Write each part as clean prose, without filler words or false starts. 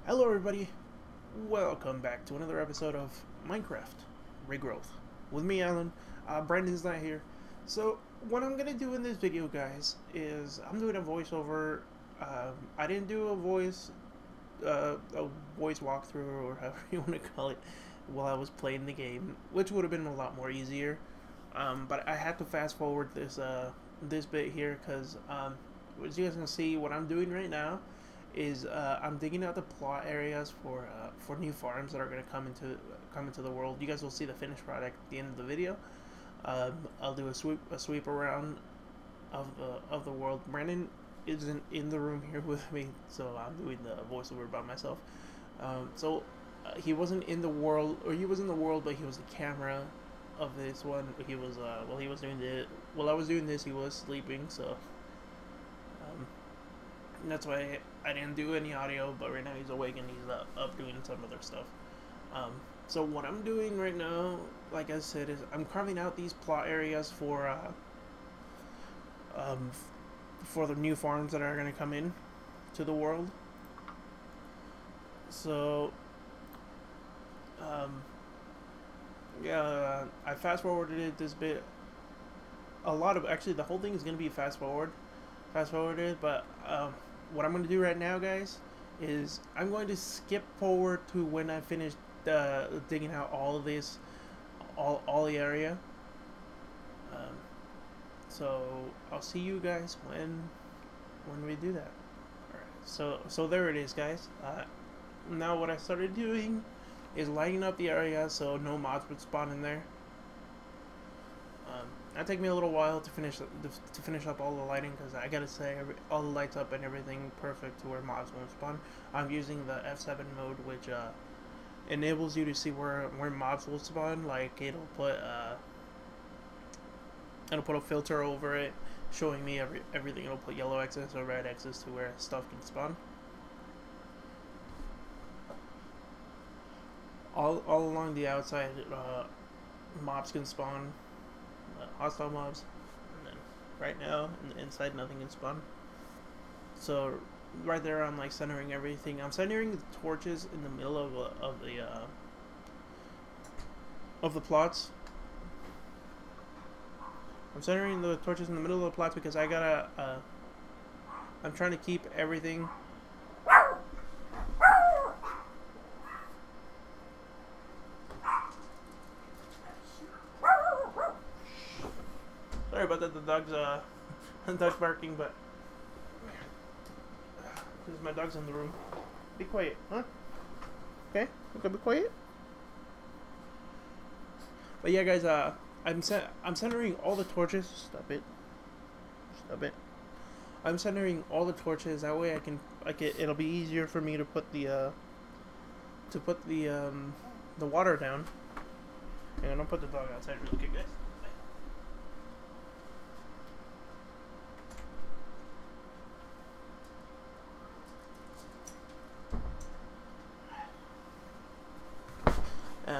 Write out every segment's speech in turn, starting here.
Hello everybody, welcome back to another episode of Minecraft Regrowth. With me, Alan. Brandon's not here. So what I'm going to do in this video, guys, is I'm doing a voiceover. I didn't do a voice walkthrough, or however you want to call it, while I was playing the game, which would have been a lot more easier. But I had to fast forward this bit here because, as you guys can see, what I'm doing right now is I'm digging out the plot areas for new farms that are going to come into the world. You guys will see the finished product at the end of the video. I'll do a sweep around of the world. Brandon isn't in the room here with me, so I'm doing the voiceover by myself. He wasn't in the world, or he was in the world, but he was the camera of this one. He was while I was doing this, he was sleeping, so that's why I didn't do any audio. But right now he's awake and he's up doing some other stuff. So what I'm doing right now, like I said, is I'm carving out these plot areas for the new farms that are going to come in to the world. So yeah, I fast forwarded it this bit. Actually, the whole thing is going to be fast forwarded, but what I'm going to do right now, guys, is I'm going to skip forward to when I finished digging out all of this, all the area. So I'll see you guys when we do that. Alright, so there it is, guys. Now what I started doing is lighting up the area so no mobs would spawn in there. That took me a little while to finish up all the lighting, because I gotta say, all the lights up and everything perfect to where mobs won't spawn. I'm using the F7 mode, which enables you to see where mobs will spawn. Like it'll put a filter over it, showing me everything. It'll put yellow X's or red X's to where stuff can spawn. All along the outside, mobs can spawn. Hostile mobs, and then right now in the inside nothing can spawn. So right there I'm like centering everything. I'm centering the torches in the middle of the plots. I'm centering the torches in the middle of the plots because I gotta I'm trying to keep everything Sorry about that, the dog's barking, but because my dog's in the room. Be quiet, huh? Okay, be quiet. But yeah, guys, I'm centering all the torches. Stop it. I'm centering all the torches. That way, it'll be easier for me to put the water down. And I'll put the dog outside real quick, guys.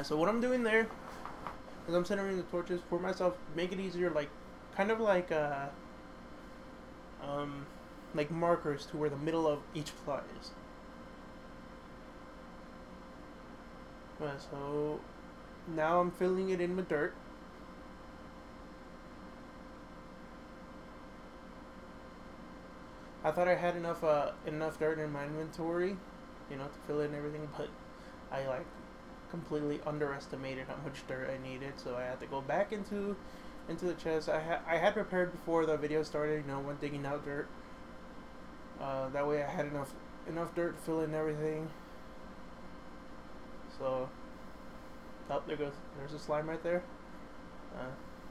So what I'm doing there is I'm centering the torches for myself, make it easier, like kind of like markers to where the middle of each plot is. So now I'm filling it in with dirt. I thought I had enough dirt in my inventory, to fill in everything, but I completely underestimated how much dirt I needed, so I had to go back into the chest. I had prepared before the video started, when digging out dirt. That way I had enough dirt to fill in everything. So, there's a slime right there.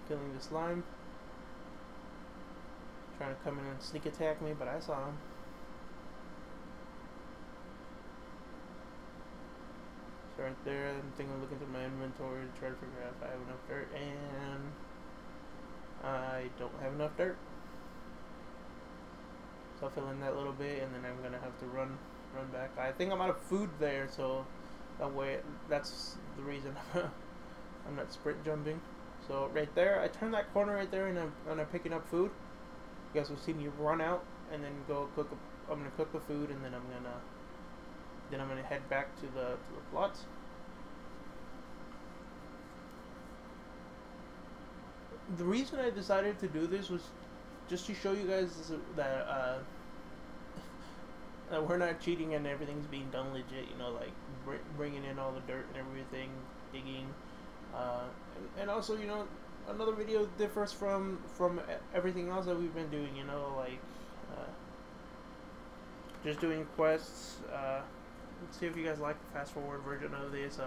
Killing the slime. Trying to come in and sneak attack me, but I saw him. So right there, I'm looking through my inventory to try to figure out if I have enough dirt, and I don't have enough dirt. So I'll fill in that little bit, and then I'm gonna have to run back. I think I'm out of food there, so that's the reason I'm not sprint jumping. So right there, I turn that corner right there, and I'm picking up food. You guys will see me run out and then go cook. I'm gonna cook the food, and then I'm gonna then I'm gonna head back to the plots. The reason I decided to do this was just to show you guys that that we're not cheating and everything's being done legit. You know, like bringing in all the dirt and everything, digging, and also, you know, another video differs from everything else that we've been doing. You know, like just doing quests. Let's see if you guys like the fast forward version of this.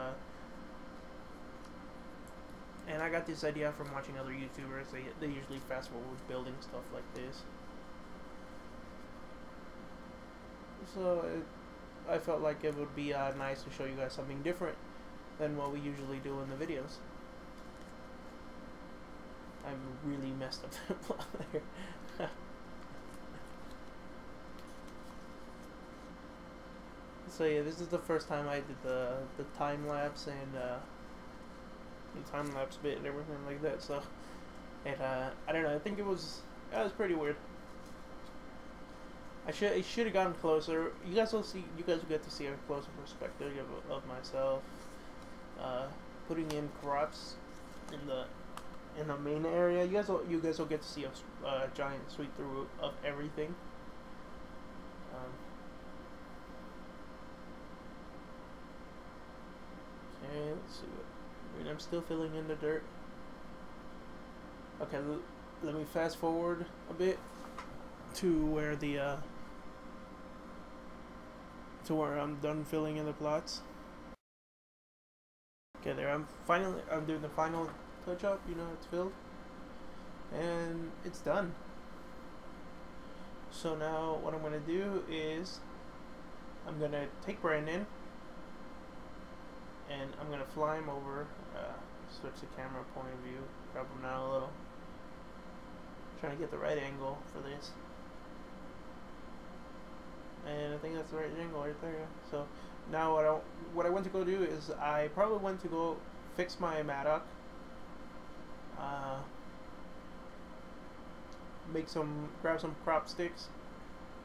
And I got this idea from watching other YouTubers. They usually fast forward building stuff like this. So I felt like it would be nice to show you guys something different than what we usually do in the videos. I really messed up that plot there. So yeah, this is the first time I did the time lapse and the time lapse bit and everything like that. So it I don't know. I think it was pretty weird. I should have gotten closer. You guys will see. You guys will get to see a closer perspective of myself putting in crops in the main area. You guys will get to see a giant sweep through of everything. Okay, let's see what. I'm still filling in the dirt. Okay, let me fast forward a bit to where to where I'm done filling in the plots. Okay, there I'm doing the final touch up. You know, it's filled and it's done. So now what I'm gonna do is I'm gonna take Brandon and I'm gonna fly him over. Switch the camera point of view, drop him down a little. Trying to get the right angle for this. And I think that's the right angle right there. Yeah. So now what I went to go do is I probably went to go fix my mattock. Grab some crop sticks,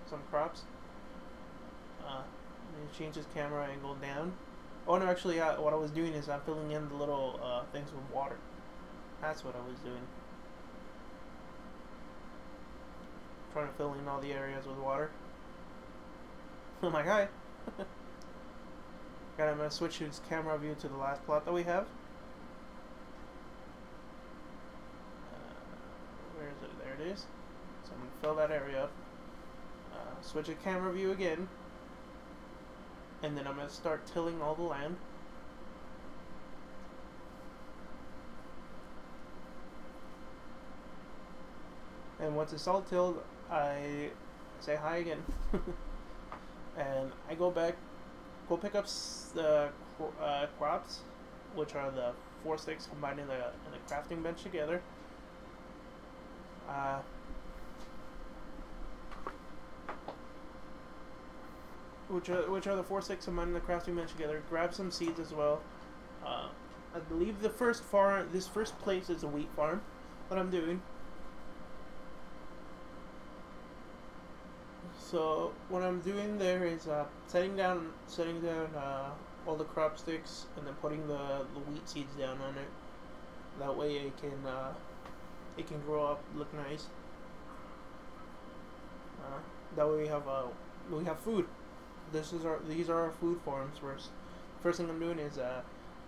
some crops. And change his camera angle down. Oh no, actually, what I was doing is I'm filling in the little things with water. That's what I was doing. Trying to fill in all the areas with water. I'm like, hi. I'm gonna switch his camera view to the last plot that we have. Where is it? There it is. So I'm gonna fill that area up. Switch the camera view again. And then I'm going to start tilling all the land. And once it's all tilled, I say hi again. And I go pick up the crops, which are the 4 sticks combined in the crafting bench together. Which are the 4 sticks combined in the crafting bench together. Grab some seeds as well. I believe this first place is a wheat farm. What I'm doing. So what I'm doing there is setting down all the crop sticks and then putting the wheat seeds down on it. That way it can grow up, look nice. That way we have food. These are our food farms. First thing I'm doing is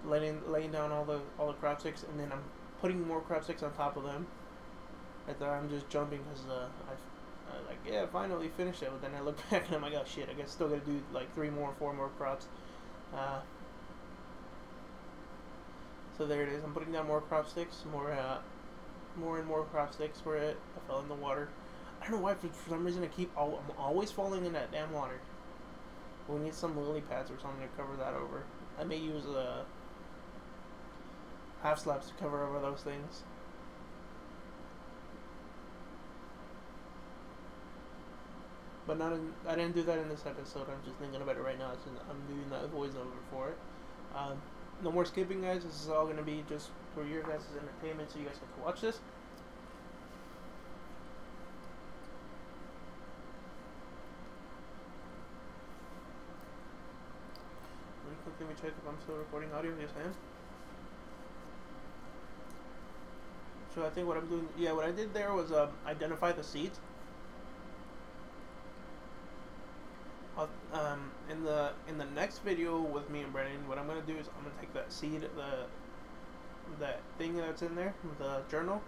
laying down all the crop sticks, and then I'm putting more crop sticks on top of them. Right there, I'm just jumping because I like, yeah, finally finished it. But then I look back and I'm like, oh shit, I guess still gotta do like 4 more crops. So there it is. I'm putting down more crop sticks, more and more crop sticks where I fell in the water. I don't know why, for some reason I'm always falling in that damn water. We need some lily pads or something to cover that over. I may use half slabs to cover over those things. But I didn't do that in this episode. I'm just thinking about it right now. I'm doing that voiceover for it. No more skipping, guys. This is all going to be just for your guys' entertainment, so you guys get to watch this. Let me check if I'm still recording audio. Yes, I am. So I think what I'm doing, yeah, what I did there was identify the seeds. In the next video with me and Brennan, what I'm gonna do is I'm gonna take that seed, that thing that's in there, the journal,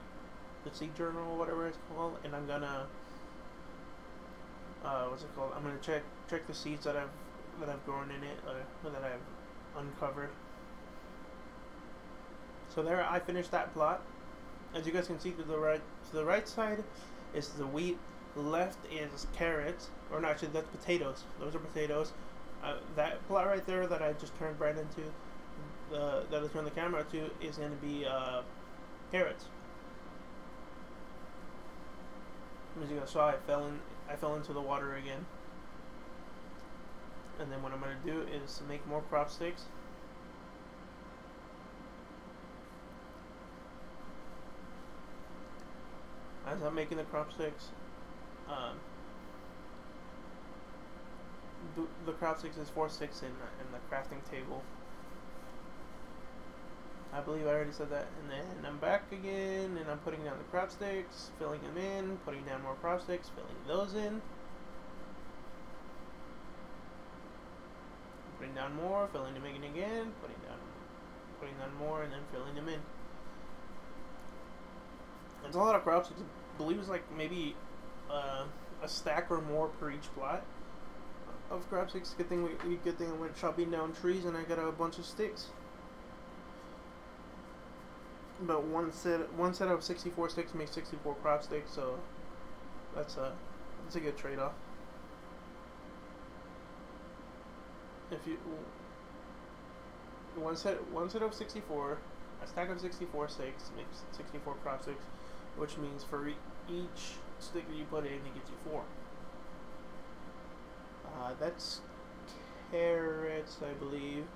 the seed journal, or whatever it's called, and I'm gonna what's it called? I'm gonna check the seeds that I've grown in it, or that I've uncovered. So there, I finished that plot. As you guys can see, to the right side is the wheat. Left is carrots, or no, actually that's potatoes. Those are potatoes. That plot right there that I just turned Brandon to, that I turned the camera to, is going to be carrots. As you guys saw, I fell into the water again. And then what I'm going to do is make more crop sticks. As I'm making the crop sticks, the crop sticks is 4 sticks in the crafting table. I believe I already said that. And then I'm back again, and I'm putting down the crop sticks, filling them in, putting down more crop sticks, filling those in, putting down more, filling them in again, putting down more, and then filling them in. It's a lot of crop sticks. I believe it's like maybe a stack or more per each plot of crop sticks. Good thing I went chopping down trees and I got a bunch of sticks. But one set of 64 sticks makes 64 crop sticks, so that's a good trade-off. If you one set of 64, a stack of 64 sticks makes 64 crop sticks, which means for each stick that you put in, it gives you 4. That's carrots, I believe.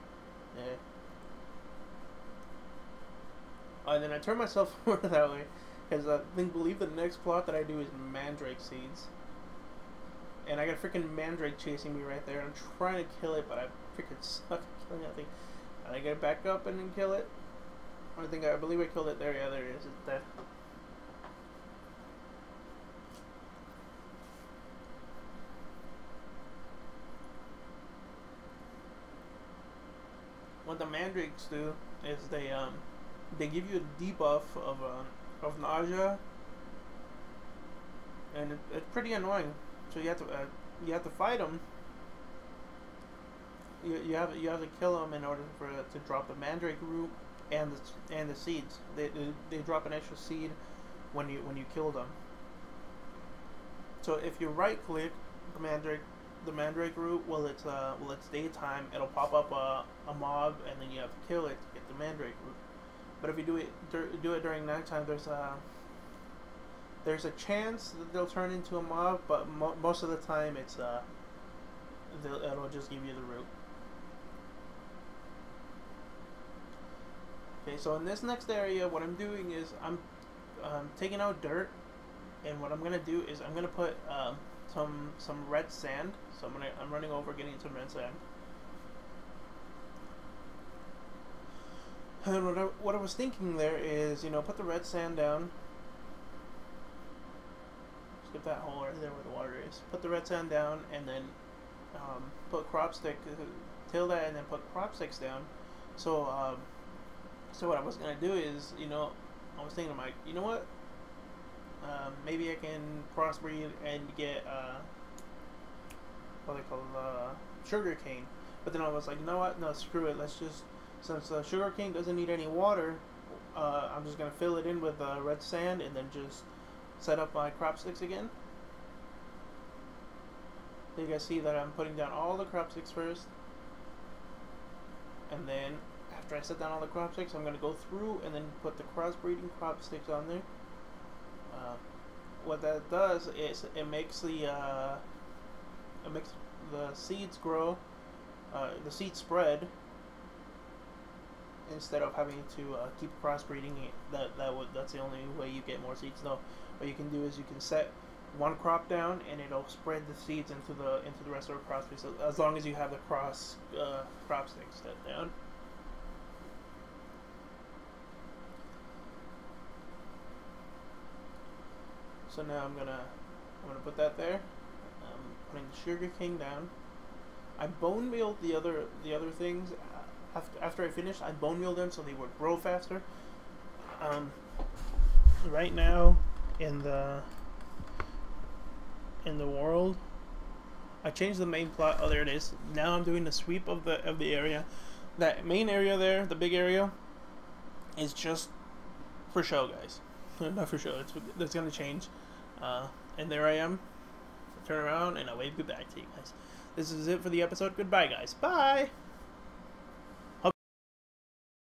Yeah. And then I turn myself over that way, because I believe the next plot that I do is mandrake seeds. And I got a freaking mandrake chasing me right there. I'm trying to kill it, but I freaking suck at killing that thing. And I get it back up and then kill it. I believe I killed it there. Yeah, there it is. It's dead. What the mandrakes do is they give you a debuff of nausea, and it's pretty annoying. So you have to fight them. You have to kill them in order for it to drop the mandrake root and the seeds. They drop an extra seed when you kill them. So if you right click the mandrake root while it's daytime, it'll pop up a mob, and then you have to kill it to get the mandrake root. But if you do it during nighttime, there's a chance that they'll turn into a mob, but most of the time it'll just give you the root. Okay, so in this next area, what I'm doing is I'm taking out dirt, and what I'm gonna do is I'm gonna put some red sand. So I'm running over getting some red sand. And what I was thinking there is, put the red sand down. Skip that hole right there where the water is. Put the red sand down, and then put crop stick, till that, and then put crop sticks down. So what I was gonna do is, I was thinking, like, you know what? Maybe I can crossbreed and get what they call sugar cane. But then I was like, you know what? No, screw it. Let's just, since sugar cane doesn't need any water, I'm just gonna fill it in with red sand and then just set up my crop sticks again. So you guys see that I'm putting down all the crop sticks first, and then after I set down all the crop sticks, I'm gonna go through and then put the crossbreeding crop sticks on there. What that does is it makes the seeds grow, the seeds spread, instead of having to keep crossbreeding. That's the only way you get more seeds. Though, what you can do is you can set one crop down, and it'll spread the seeds into the rest of the crops. So as long as you have the crop sticks down. So now I'm gonna put that there. I'm putting the sugar cane down. I bone mealed the other things after I finished. I bone mealed them so they would grow faster. Right now in the world, I changed the main plot. Oh, there it is. Now I'm doing the sweep of the area. That main area there, the big area, is just for show, guys. Not for show. That's gonna change. And there I am. I turn around and I wave goodbye to you guys. This is it for the episode. Goodbye, guys. Bye.